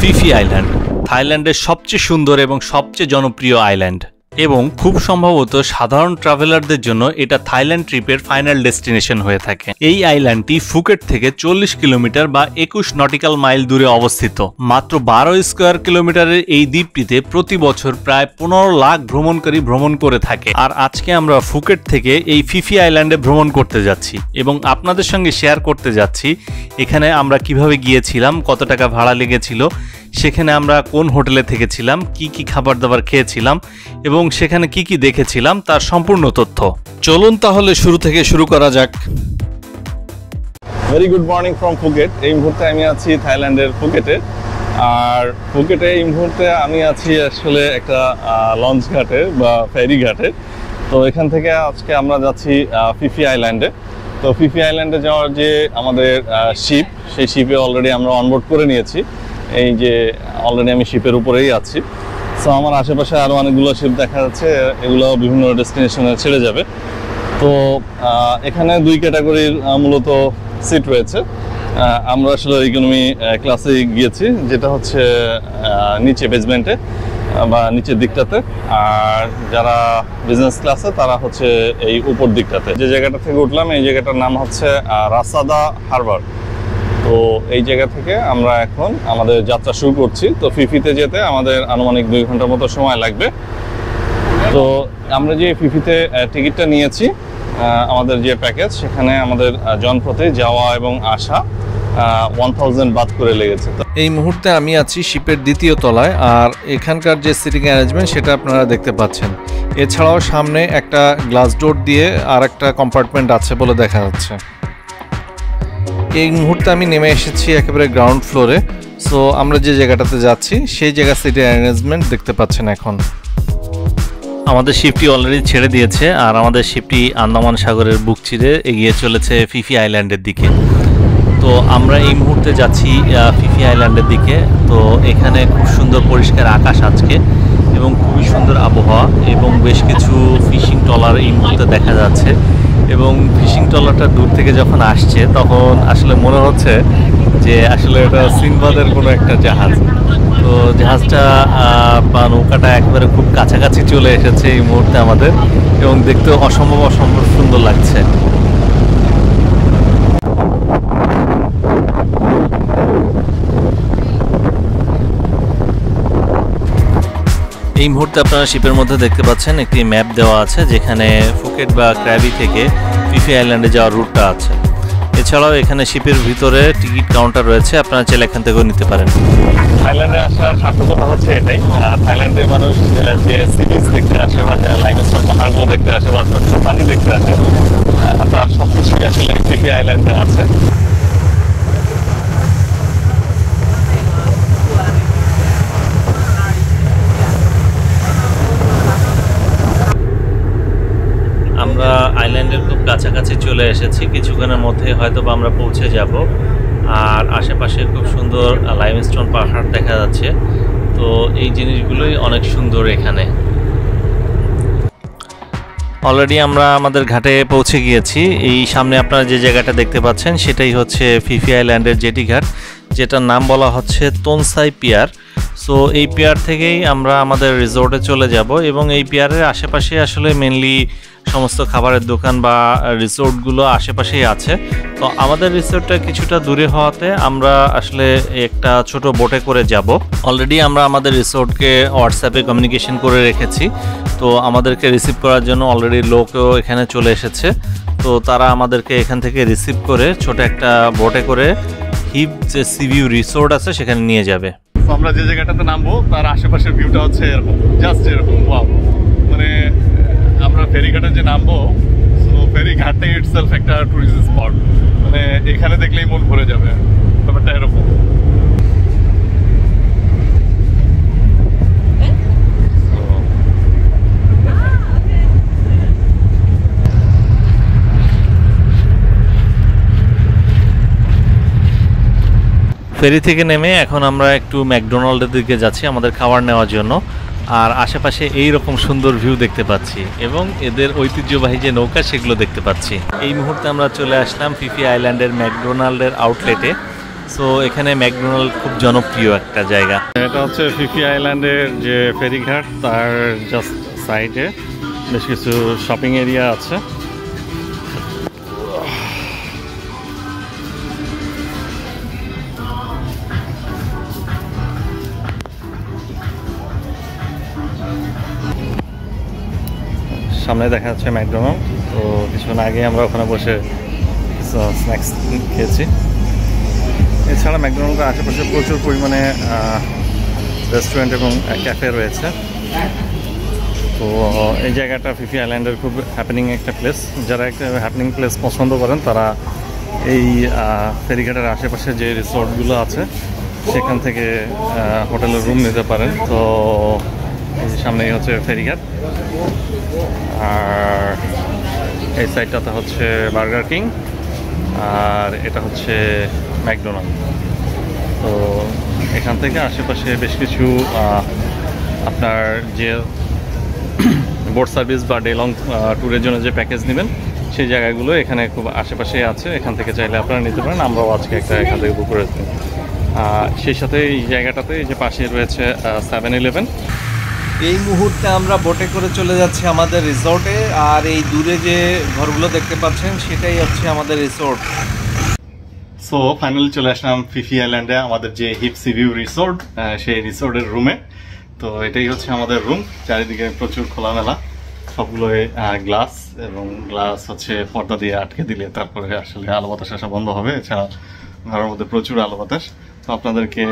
Phi Phi island থাইল্যান্ডের সবচেয়ে সুন্দর এবং সবচেয়ে জনপ্রিয় আইল্যান্ড এবং খুব সম্ভবত সাধারণ ট্রাভেলারদের জন্য এটা থাইল্যান্ড ট্রিপের ফাইনাল ডেস্টিনেশন হয়ে থাকে। এই আইল্যান্ডটি ফুকেট থেকে 40 কিলোমিটার বা 21 নটিক্যাল মাইল দূরে অবস্থিত। মাত্র 12 স্কয়ার কিলোমিটারের এই দ্বীপটিতে প্রতি বছর প্রায় 15 লাখ ভ্রমণকারী ভ্রমণ করে থাকে। আর আজকে আমরা ফুকেট থেকে এই ফিফি আইল্যান্ডে ভ্রমণ করতে যাচ্ছি এবং আপনাদের সঙ্গে শেয়ার করতে যাচ্ছি এখানে আমরা কিভাবে গিয়েছিলাম, কত টাকা ভাড়া লেগেছিল, সেখানে আমরা কোন হোটেলে থেকেছিলাম, কি কি খাবার দাবার খেয়েছিলাম এবং সেখানে কি কি দেখেছিলাম তার সম্পূর্ণ তথ্য। চলুন তাহলে শুরু থেকে শুরু করা যাক। Very good morning from Phuket. এই মুহূর্তে আমি আছি থাইল্যান্ডের ফুকেটে। আর ফুকেটে এই মুহূর্তে আমি আছি আসলে একটা লঞ্চ ঘাটে বা ফেরি ঘাটে। তো এখান থেকে আজকে আমরা যাচ্ছি ফিফি আইল্যান্ডে। তো ফিফি আইল্যান্ডে যাওয়ার যে আমাদের শিপ, সেই শিপে অলরেডি আমরা অনবোর্ড করে নিয়েছি। এই যে অলরেডি আমি শিপের উপরেই আছি। সো আমার আশেপাশে আরও অনেকগুলো শিপ দেখা যাচ্ছে, এগুলো বিভিন্ন ডেস্টিনেশনে ছেড়ে যাবে। তো এখানে দুই ক্যাটাগরির মূলত সিট রয়েছে। আমরা আসলে ইকোনমি ক্লাসে গিয়েছি, যেটা হচ্ছে নিচে বেসমেন্টে বা নিচের দিকটাতে, আর যারা বিজনেস ক্লাসে তারা হচ্ছে এই উপর দিকটাতে। যে জায়গাটা থেকে উঠলাম এই জায়গাটার নাম হচ্ছে রাসাদা হারবার। তো এই জায়গা থেকে আমরা এখন আমাদের যাত্রা শুরু করছি। তো ফিফিতে যেতে আমাদের আনুমানিক 2 ঘন্টার মতো সময় লাগবে। তো আমরা যে ফিফিতে টিকিটটা নিয়েছি, আমাদের যে প্যাকেজ, সেখানে আমাদের জনপ্রতি যাওয়া এবং আসা 1000 বাদ করে লেগেছে। এই মুহূর্তে আমি আছি শিপের দ্বিতীয় তলায়, আর এখানকার যে সিটিং অ্যারেঞ্জমেন্ট সেটা আপনারা দেখতে পাচ্ছেন। এছাড়াও সামনে একটা গ্লাস ডোর দিয়ে আর একটা কম্পার্টমেন্ট আছে বলে দেখা যাচ্ছে। এই মুহূর্তে আমি নেমে এসেছি একেবারে গ্রাউন্ড ফ্লোরে। সো আমরা যে জায়গাটাতে যাচ্ছি সেই জায়গা সিটিং অ্যারেঞ্জমেন্ট দেখতে পাচ্ছেন। এখন আমাদের শিপটি অলরেডি ছেড়ে দিয়েছে আর আমাদের শিপটি আন্দামান সাগরের বুক চিরে এগিয়ে চলেছে ফিফি আইল্যান্ডের দিকে। তো আমরা এই মুহূর্তে যাচ্ছি ফিফি আইল্যান্ডের দিকে। তো এখানে খুব সুন্দর পরিষ্কার আকাশ আজকে এবং খুবই সুন্দর আবহাওয়া এবং বেশ কিছু ফিশিং ট্রলার এই মুহূর্তে দেখা যাচ্ছে। এবং ফিশিং ট্রলারটা দূর থেকে যখন আসছে তখন আসলে মনে হচ্ছে যে আসলে এটা সিনবাদের কোনো একটা জাহাজ। তো জাহাজটা বা নৌকাটা একেবারে খুব কাছাকাছি চলে এসেছে এই মুহূর্তে আমাদের, এবং দেখতে অসম্ভব সুন্দর লাগছে। এই মুহূর্তে আপনারা শিপের মধ্যে দেখতে পাচ্ছেন একটি ম্যাপ দেওয়া আছে, যেখানে ফুকেট বা ক্র্যাবি থেকে ফিফি আইল্যান্ডে যাওয়ার রুটটা আছে। এছাড়াও এখানে শিপের ভিতরে টিকিট কাউন্টার রয়েছে, আপনারা চাইলে এখান থেকেও নিতে পারেন। থাইল্যান্ডে আসার সার্থকতা হচ্ছে এটাই। থাইল্যান্ডের মানুষ যে সি বিচ দেখতে আসে বা লাইমস্টোন পাহাড়গুলো দেখতে আসে বা পানি দেখতে আসে, তার সব কিছুই আসলে ফিফি আইল্যান্ডে আছে। আমরা আইল্যান্ডের খুব কাছাকাছি চলে এসেছি, কিছুক্ষণের মধ্যে হয়তো বা আমরা পৌঁছে যাব। আর আশেপাশে খুব সুন্দর লাইমস্টোন পাহাড় দেখা যাচ্ছে। তো এই জিনিসগুলোই অনেক সুন্দর এখানে। অলরেডি আমরা আমাদের ঘাটে পৌঁছে গিয়েছি। এই সামনে আপনারা যে জায়গাটা দেখতে পাচ্ছেন সেটাই হচ্ছে ফিফি আইল্যান্ডের জেটি ঘাট, যেটার নাম বলা হচ্ছে তোনসাই পিয়ার। সো এই পিয়ার থেকেই আমরা আমাদের রিসোর্টে চলে যাব এবং এই পিয়ারের আশেপাশে আসলে মেনলি সমস্ত খাবারের দোকান বা রিসোর্টগুলো আশেপাশেই আছে। তো আমাদের রিসোর্টটা কিছুটা দূরে হওয়াতে আমরা আসলে একটা ছোট বোটে করে যাব। অলরেডি আমরা আমাদের রিসোর্টকে হোয়াটসঅ্যাপে কমিউনিকেশন করে রেখেছি। তো আমাদেরকে রিসিভ করার জন্য অলরেডি লোকও এখানে চলে এসেছে। তো তারা আমাদেরকে এখান থেকে রিসিভ করে ছোট একটা বোটে করে হিপ যে সিভিউ রিসোর্ট আছে সেখানে নিয়ে যাবে। আমরা যে জায়গাটাতে নামবো তার আশেপাশের ভিউটা হচ্ছে এরকম, জাস্ট এরকম। ওয়াও, মানে আমরা ফেরিঘাটে যে নামবো, তো ফেরিঘাটে ইটসেলফ একটা টুরিস্ট স্পট, মানে এখানে দেখলেই মন ভরে যাবে, ব্যাপারটা এরকম। ফেরি থেকে নেমে এখন আমরা একটু ম্যাকডোনাল্ডের দিকে যাচ্ছি আমাদের খাবার নেওয়ার জন্য। আর আশেপাশে এই রকম সুন্দর ভিউ দেখতে পাচ্ছি এবং এদের ঐতিহ্যবাহী যে নৌকা সেগুলো দেখতে পাচ্ছি। এই মুহূর্তে আমরা চলে আসলাম ফিফি আইল্যান্ডের ম্যাকডোনাল্ডের আউটলেটে। সো এখানে ম্যাকডোনাল্ড খুব জনপ্রিয় একটা জায়গা। এটা হচ্ছে ফিফি আইল্যান্ডের যে ফেরিঘাট তার জাস্ট সাইডে বেশ কিছু শপিং এরিয়া আছে। সামনে দেখা যাচ্ছে ম্যাকডোনাল্ড। তো কিছুক্ষণ আগে আমরা ওখানে বসে স্ন্যাক্স খেয়েছি। এছাড়া ম্যাকডোনাল্ডের আশেপাশে প্রচুর পরিমাণে রেস্টুরেন্ট এবং ক্যাফে রয়েছে। তো এই জায়গাটা ফিফি আইল্যান্ডের খুব হ্যাপেনিং একটা প্লেস। যারা একটা হ্যাপেনিং প্লেস পছন্দ করেন তারা এই ফেরিঘাটের আশেপাশে যে রিসোর্টগুলো আছে সেখান থেকে হোটেলের রুম নিতে পারেন। তো এই সামনেই হচ্ছে ফেরিঘাট, আর এই সাইডটাতে হচ্ছে বার্গার কিং, আর এটা হচ্ছে ম্যাকডোনাল্ড। তো এখান থেকে আশেপাশে বেশ কিছু আপনার যে বোট সার্ভিস বা ডে লং ট্যুরের জন্য যে প্যাকেজ নেবেন সেই জায়গাগুলো এখানে খুব আশেপাশেই আছে। এখান থেকে চাইলে আপনারা নিতে পারেন। আমরাও আজকে একটা এখান থেকে বুক করেছি। সেই সাথে এই জায়গাটাতে এই যে পাশে রয়েছে 7-Eleven। এই মুহূর্তে আমরা বোটে করে চলে যাচ্ছি আমাদের রিসোর্টে, আর এই দূরে যে ঘরগুলো দেখতে পাচ্ছেন সেটাই হচ্ছে আমাদের রিসোর্ট। সো ফাইনালি চলে আসলাম ফিফি আইল্যান্ডে আমাদের যে হিপ সি ভিউ রিসোর্ট, সেই রিসোর্টের রুমে। তো এটাই হচ্ছে আমাদের রুম। চারিদিকে প্রচুর খোলামেলা, সবগুলোই গ্লাস, এবং গ্লাস হচ্ছে পর্দা দিয়ে আটকে দিলে তারপরে আসলে আলো বাতাস আসা বন্ধ হবে। এছাড়া ঘরের মধ্যে প্রচুর আলো বাতাস। তো আপনাদেরকে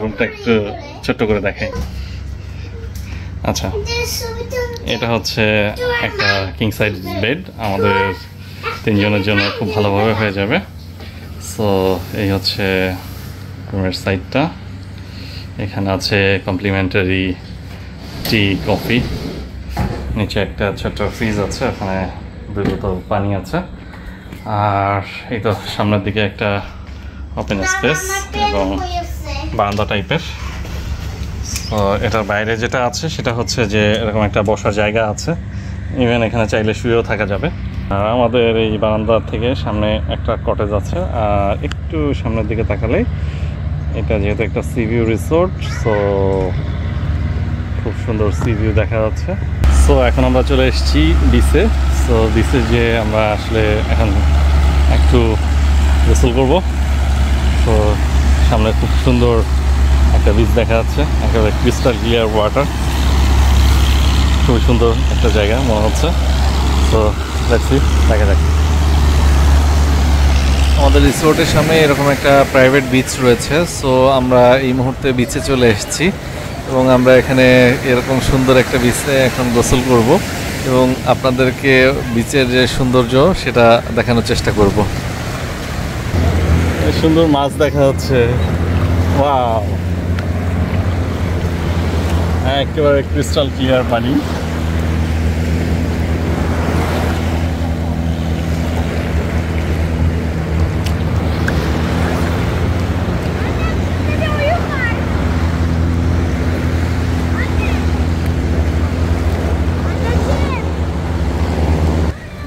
রুমটা একটু ছোট্ট করে দেখাই। আচ্ছা, এটা হচ্ছে একটা কিং সাইজ বেড, আমাদের 3 জনের জন্য খুব ভালোভাবে হয়ে যাবে। সো এই হচ্ছে রুমের সাইডটা। এখানে আছে কমপ্লিমেন্টারি টি, কফি। নিচে একটা ছোট্ট ফ্রিজ আছে, ওখানে 2 বোতল পানি আছে। আর এই তো সামনের দিকে একটা ওপেন স্পেস এবং বারান্দা টাইপের। তো এটার বাইরে যেটা আছে সেটা হচ্ছে যে এরকম একটা বসার জায়গা আছে। ইভেন এখানে চাইলে শুয়েও থাকা যাবে। আর আমাদের এই বারান্দা থেকে সামনে একটা কটেজ আছে, আর একটু সামনের দিকে তাকালেই এটা যেহেতু একটা সি ভিউ রিসোর্ট, সো খুব সুন্দর সি ভিউ দেখা যাচ্ছে। সো এখন আমরা চলে এসেছি বিচে। সো বিচে যে আমরা আসলে এখন একটু গোসল করবো। তো সামনে খুব সুন্দর একটা বিচ দেখা যাচ্ছে, একেবারে ক্রিস্টাল ক্লিয়ার ওয়াটার। খুবই সুন্দর একটা জায়গা মনে হচ্ছে। তো দেখছি, দেখা যাক। আমাদের রিসোর্টের সামনে এরকম একটা প্রাইভেট বিচ রয়েছে। সো আমরা এই মুহূর্তে বিচে চলে এসেছি এবং আমরা এখানে এরকম সুন্দর একটা বিচে এখন গোসল করব এবং আপনাদেরকে বিচের যে সৌন্দর্য সেটা দেখানোর চেষ্টা করব। সুন্দর মাছ দেখা যাচ্ছে। ওয়াও, একেবারে ক্রিস্টাল ক্লিয়ার পানি।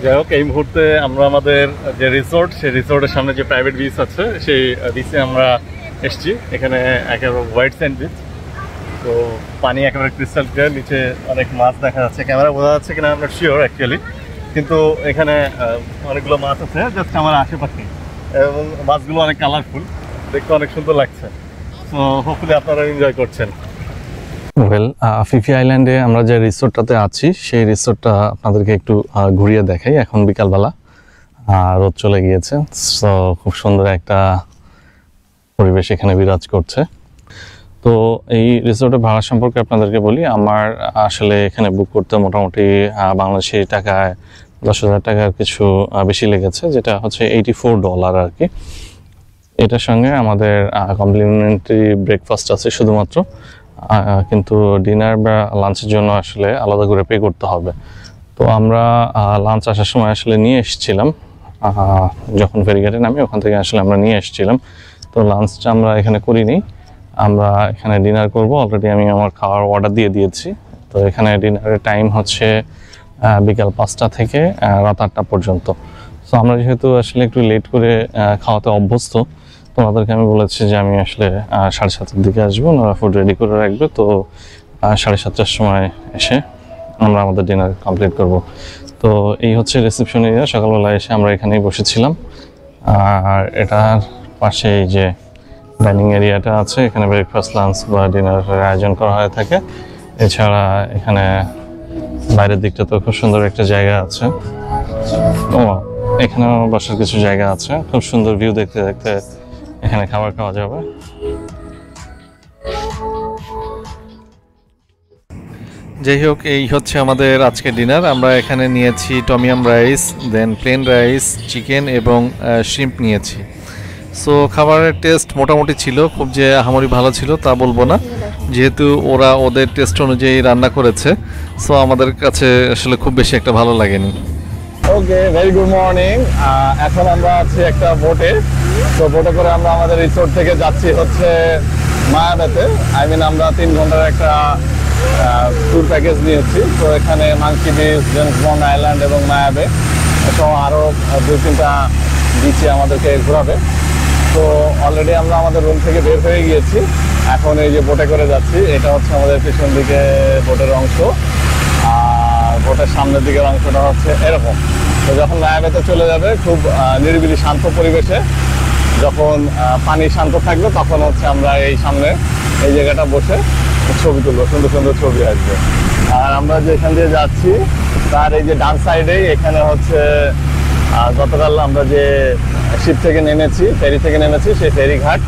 যাই হোক, এই মুহূর্তে আমরা আমাদের যে রিসোর্ট, সেই রিসোর্টের সামনে যে প্রাইভেট বিচ আছে সেই বিচে আমরা এসেছি। এখানে একেবারে হোয়াইট স্যান্ড বিচ। তো পানি একেবারে ক্রিস্টাল ক্লিয়ার, নিচে অনেক মাছ দেখা যাচ্ছে। ক্যামেরা বোঝা যাচ্ছে কিনা আমরা শিওর অ্যাকচুয়ালি, কিন্তু এখানে অনেকগুলো মাছ আছে জাস্ট আমার আশেপাশে, এবং মাছগুলো অনেক কালারফুল, দেখতে অনেক সুন্দর লাগছে। তো হোপফুলি আপনারা এনজয় করছেন। ওয়েল, ফিফি আইল্যান্ডে আমরা যে রিসোর্টটাতে আছি সেই রিসোর্টটা আপনাদেরকে একটু ঘুরিয়ে দেখাই। এখন বিকালবেলা, রোদ চলে গিয়েছে। সো খুব সুন্দর একটা পরিবেশ এখানে বিরাজ করছে। তো এই রিসোর্টের ভাড়া সম্পর্কে আপনাদেরকে বলি। আমার আসলে এখানে বুক করতে মোটামুটি বাংলাদেশি টাকায় 10,000 টাকার কিছু বেশি লেগেছে, যেটা হচ্ছে $84 আর কি। এটার সঙ্গে আমাদের কমপ্লিমেন্টারি ব্রেকফাস্ট আছে শুধুমাত্র, কিন্তু ডিনার বা লাঞ্চের জন্য আসলে আলাদা করে পে করতে হবে। তো আমরা লাঞ্চ আসার সময় আসলে নিয়ে এসেছিলাম, যখন ফেরিঘাটে নামি ওখান থেকে আসলে আমরা নিয়ে এসেছিলাম। তো লাঞ্চটা আমরা এখানে করিনি, আমরা এখানে ডিনার করব। অলরেডি আমি আমার খাওয়ার অর্ডার দিয়ে দিয়েছি। তো এখানে ডিনারের টাইম হচ্ছে বিকাল 5টা থেকে রাত 8টা পর্যন্ত। সো আমরা যেহেতু আসলে একটু লেট করে খাওয়াতে অভ্যস্ত, তোমাদেরকে আমি বলেছি যে আমি আসলে 7:30-এর দিকে আসবো, ওরা ফুড রেডি করে রাখবে। তো 7:30টার সময় এসে আমরা আমাদের ডিনার কমপ্লিট করব। তো এই হচ্ছে রিসেপশন এরিয়া। সকালবেলা এসে আমরা এখানেই বসেছিলাম। আর এটার পাশে এই যে ডাইনিং এরিয়াটা আছে, এখানে ব্রেকফাস্ট, লাঞ্চ বা ডিনারের আয়োজন করা হয়ে থাকে। এছাড়া এখানে বাইরের দিকটা তো খুব সুন্দর একটা জায়গা আছে। ও, এখানেও বসার কিছু জায়গা আছে, খুব সুন্দর ভিউ দেখতে দেখতে এখানে খাবার খাওয়া যাবে। যাই হোক, এই হচ্ছে আমাদের আজকে ডিনার। আমরা এখানে নিয়েছি টমিয়াম রাইস, দেন প্লেন রাইস, চিকেন এবং শ্রিম্প নিয়েছি। সো খাবারের টেস্ট মোটামুটি ছিল, খুব যে আহামরি ভালো ছিল তা বলবো না, যেহেতু ওরা ওদের টেস্ট অনুযায়ী রান্না করেছে। সো আমাদের কাছে আসলে খুব বেশি একটা ভালো লাগেনি। ওকে, ভেরি গুড মর্নিং। এখন আমরা আছি একটা বোটে। তো বোটে করে আমরা আমাদের রিসোর্ট থেকে যাচ্ছি হচ্ছে মায়াবেতে। আমরা 3 ঘন্টার একটা ট্যুর প্যাকেজ নিয়েছি। তো এখানে monkey beach, James bond island এবং মায়াবে সহ আরও 2-3টা বিচে আমাদেরকে ঘোরাবে। তো অলরেডি আমরা আমাদের রুম থেকে বের হয়ে গিয়েছি। এখন এই যে বোটে করে যাচ্ছি, এটা হচ্ছে আমাদের পিছন দিকে বোটের অংশ, আর বোটের সামনের দিকের অংশটা হচ্ছে এরকম। তো যখন মায়াবেতে চলে যাবে, খুব নিরিবিলি শান্ত পরিবেশে, যখন পানি শান্ত থাকবে তখন হচ্ছে আমরা এই সামনে এই জায়গাটা বসে ছবি তুলবো, সুন্দর সুন্দর ছবি আসবে। আর আমরা যেখান দিয়ে যাচ্ছি তার এই যে ডান সাইডেই এখানে হচ্ছে গতকাল আমরা যে শিপ থেকে নেমেছি, ফেরি থেকে নেমেছি, সেই ফেরি ঘাট।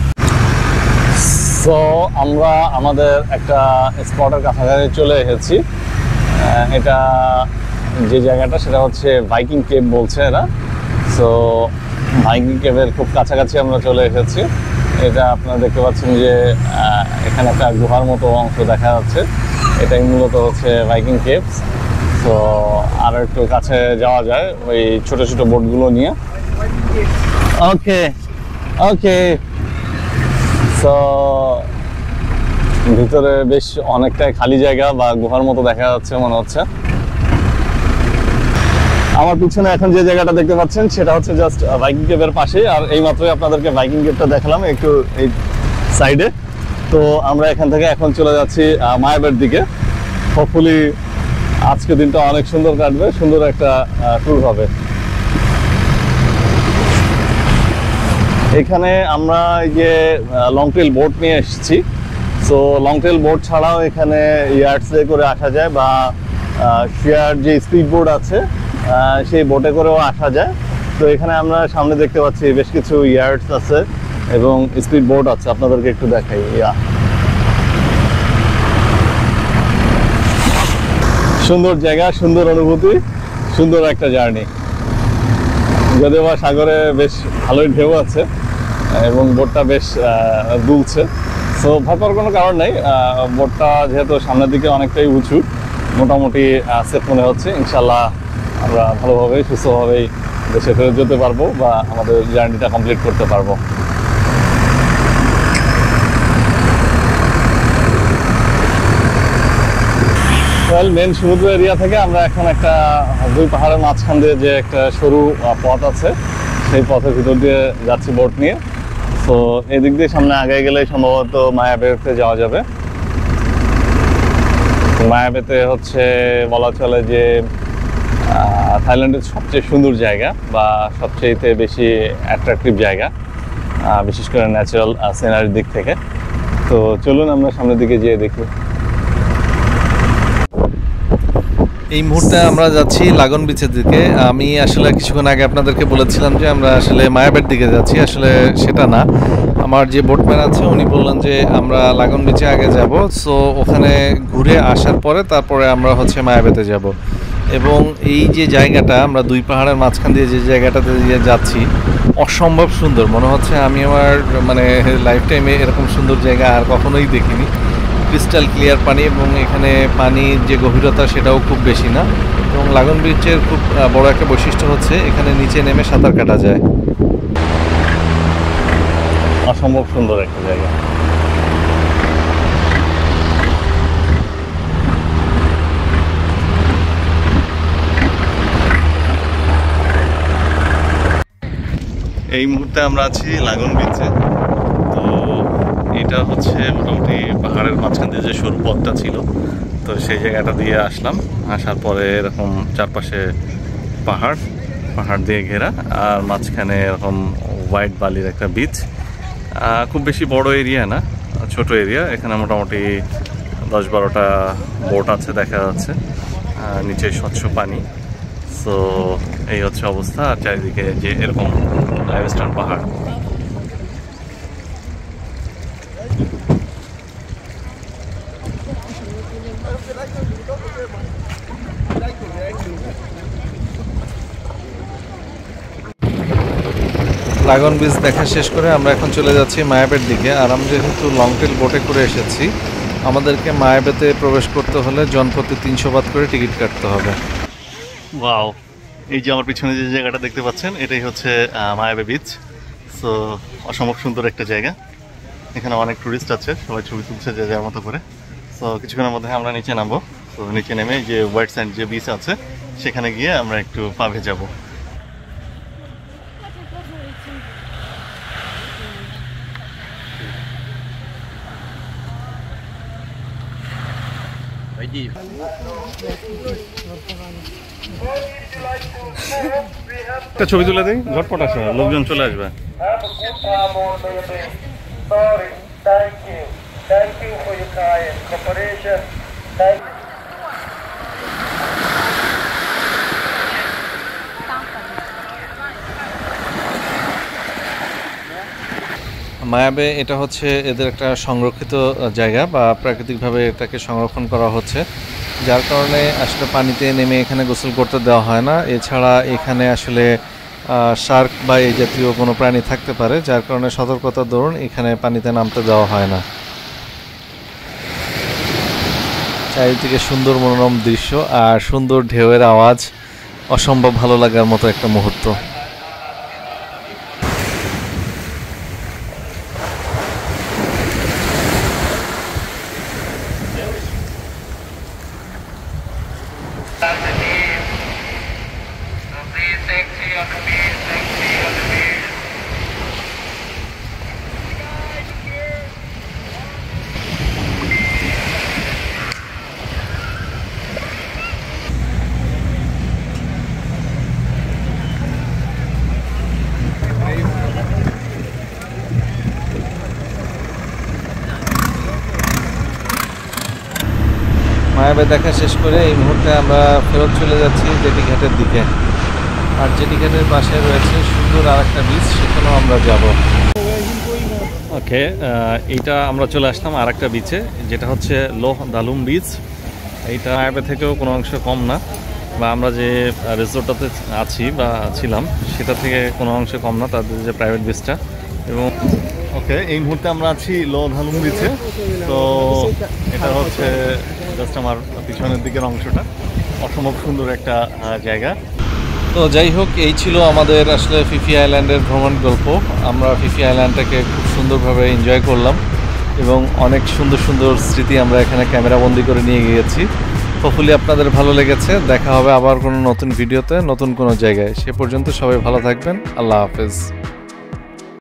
সো আমরা আমাদের একটা স্পটের কাছাকাছি চলে এসেছি। এটা যে জায়গাটা সেটা হচ্ছে ভাইকিং কেভ বলছে এরা। সো ভাইকিং কেভের খুব কাছাকাছি আমরা চলে এসেছি। এটা আপনারা দেখতে পাচ্ছেন যে এখানে একটা গুহার মতো অংশ দেখা যাচ্ছে, এটাই মূলত হচ্ছে ভাইকিং কেভস। তো আর একটু কাছে যাওয়া যায় ওই ছোট ছোট বোটগুলো নিয়ে। ওকে ওকে। সো ভিতরে বেশ অনেকটাই খালি জায়গা বা গুহার মতো দেখা যাচ্ছে মনে হচ্ছে। আমার পিছনে এখন যে জায়গাটা দেখতে পাচ্ছেন সেটা হচ্ছে জাস্ট ভাইকিং কেভের পাশে। আর এই মাত্রই আপনাদেরকে ভাইকিং কেভটা দেখালাম একটু এই সাইডে। তো আমরা এখান থেকে এখন চলে যাচ্ছি মায়াবের দিকে। হোপফুলি আজকে দিনটা অনেক সুন্দর কাটবে, সুন্দর একটা ট্যুর হবে। এখানে আমরা এই যে লং টেল বোট নিয়ে এসেছি। সো লং টেল বোট ছাড়াও এখানে ইয়ার্ডসে করে আসা যায়, বা শেয়ার যে স্পিড বোট আছে সেই বোটে করেও আসা যায়। তো এখানে আমরা সামনে দেখতে পাচ্ছি বেশ কিছু ইয়ার্ডস আছে এবং স্পিড বোট আছে, আপনাদেরকে একটু দেখাই। সুন্দর জায়গা, সুন্দর অনুভূতি, সুন্দর একটা জার্নি। যদিও বা সাগরে বেশ ভালোই ঢেউ আছে এবং বোটটা বেশ দুলছে। সো ভয় পাওয়ার কোনো কারণ নেই। বোটটা যেহেতু সামনের দিকে অনেকটাই উঁচু, মোটামুটি সেফ মনে হচ্ছে। ইনশাল্লাহ আমরা ভালোভাবেই সুস্থভাবেই দেশে ফেরত যেতে পারবো বা আমাদের জার্নিটা কমপ্লিট করতে পারবো। মেন সমুদ্র এরিয়া থেকে আমরা এখন একটা 2 পাহাড়ের মাঝখান দিয়ে যে একটা সরু পথ আছে সেই পথের ভিতর দিয়ে যাচ্ছি বোট নিয়ে। তো এদিক দিয়ে সামনে আগে গেলে সম্ভবত মায়াবেতে যাওয়া যাবে। মায়াবেতে হচ্ছে বলা চলে যে থাইল্যান্ডের সবচেয়ে সুন্দর জায়গা বা সবচেয়ে বেশি অ্যাট্রাকটিভ জায়গা, বিশেষ করে ন্যাচারাল সিনারির দিক থেকে। তো চলুন আমরা সামনের দিকে যেয়ে দেখি। এই মুহূর্তে আমরা যাচ্ছি লাগন বিচের দিকে। আমি আসলে কিছুক্ষণ আগে আপনাদেরকে বলেছিলাম যে আমরা আসলে মায়াবের দিকে যাচ্ছি, আসলে সেটা না। আমার যে বোটম্যান আছে উনি বললেন যে আমরা লাগন বিচে আগে যাব। সো ওখানে ঘুরে আসার পরে তারপরে আমরা হচ্ছে মায়াবেতে যাব। এবং এই যে জায়গাটা, আমরা 2 পাহাড়ের মাঝখান দিয়ে যে জায়গাটাতে দিয়ে যাচ্ছি, অসম্ভব সুন্দর মনে হচ্ছে। আমি আমার লাইফ টাইমে এরকম সুন্দর জায়গা আর কখনোই দেখিনি। ক্রিস্টাল ক্লিয়ার পানি এবং এখানে পানির যে গভীরতা সেটাও খুব বেশি না। এবং লাগন বিচের খুব বড় একটা বৈশিষ্ট্য হচ্ছে এখানে নিচে নেমে সাঁতার কাটা যায়। অসম্ভব সুন্দর একটা জায়গা। এই মুহূর্তে আমরা আছি লাগন বিচে। এটা হচ্ছে মোটামুটি পাহাড়ের মাঝখান দিয়ে যে সরু পথটা ছিল, তো সেই জায়গাটা দিয়ে আসলাম। আসার পরে এরকম চারপাশে পাহাড় দিয়ে ঘেরা, আর মাঝখানে এরকম হোয়াইট বালির একটা বিচ। খুব বেশি বড় এরিয়া না, ছোট এরিয়া। এখানে মোটামুটি 10-12টা বোট আছে দেখা যাচ্ছে, নিচে স্বচ্ছ পানি। সো এই হচ্ছে অবস্থা। আর চারিদিকে যে এরকম লাইমস্টোন পাহাড়। ড্রাগন বিচ দেখা শেষ করে আমরা এখন চলে যাচ্ছি মায়াবের দিকে। আর আমরা যেহেতু লং টেল বোটে করে এসেছি, আমাদেরকে মায়াবেতে প্রবেশ করতে হলে জনপ্রতি 300 বাত করে টিকিট কাটতে হবে। ওয়াও, এই যে আমার পিছনে যে জায়গাটা দেখতে পাচ্ছেন, এটাই হচ্ছে মায়াবে বিচ। সো অসম্ভব সুন্দর একটা জায়গা। এখানে অনেক টুরিস্ট আছে, সবাই ছবি তুলছে যে যার মতো করে। সো কিছুক্ষণের মধ্যে আমরা নিচে নামবো। তো নিচে নেমে যে হোয়াইট স্যান্ড যে বিচ আছে সেখানে গিয়ে আমরা একটু পা ভেজাবো। একটা ছবি তুলে দিই, ঝটপট আসবে, লোকজন চলে আসবে। মায়াবে এটা হচ্ছে এদের একটা সংরক্ষিত জায়গা, বা প্রাকৃতিকভাবে এটাকে সংরক্ষণ করা হচ্ছে, যার কারণে আসলে পানিতে নেমে এখানে গোসল করতে দেওয়া হয় না। এছাড়া এখানে আসলে শার্ক বা এই জাতীয় কোনো প্রাণী থাকতে পারে, যার কারণে সতর্কতার দরুন এখানে পানিতে নামতে দেওয়া হয় না। চারিদিকে সুন্দর মনোরম দৃশ্য আর সুন্দর ঢেউয়ের আওয়াজ, অসম্ভব ভালো লাগার মতো একটা মুহূর্ত। মায়াবে দেখা শেষ করে এই মুহূর্তে আমরা ফেরত চলে যাচ্ছি জেটি ঘাটের দিকে। আর জেটি ঘাটের পাশে রয়েছে সুন্দর আর একটা বিচ, সেখানেও আমরা যাব। ওকে, এইটা আমরা চলে আসলাম আর একটা বিচে, যেটা হচ্ছে লোহ দালুম বিচ। এইটা মায়াবে থেকেও কোনো অংশ কম না, বা আমরা যে রিসোর্টটাতে আছি বা ছিলাম সেটা থেকে কোনো অংশ কম না, তাদের যে প্রাইভেট বিচটা। এবং ওকে, এই মুহূর্তে আমরা আছি লোহ দালুম বিচে। তো এটা হচ্ছে জাস্ট আমার পিছনের দিকের অংশটা। অসম্ভব সুন্দর একটা জায়গা। তো যাই হোক, এই ছিল আমাদের আসলে ফিফি আইল্যান্ডের ভ্রমণ গল্প। আমরা ফিফি আইল্যান্ডটাকে খুব সুন্দরভাবে এনজয় করলাম এবং অনেক সুন্দর সুন্দর স্মৃতি আমরা এখানে ক্যামেরা বন্দি করে নিয়ে গিয়েছি। হোপফুলি আপনাদের ভালো লেগেছে। দেখা হবে আবার কোনো নতুন ভিডিওতে, নতুন কোনো জায়গায়। সে পর্যন্ত সবাই ভালো থাকবেন। আল্লাহ হাফেজ।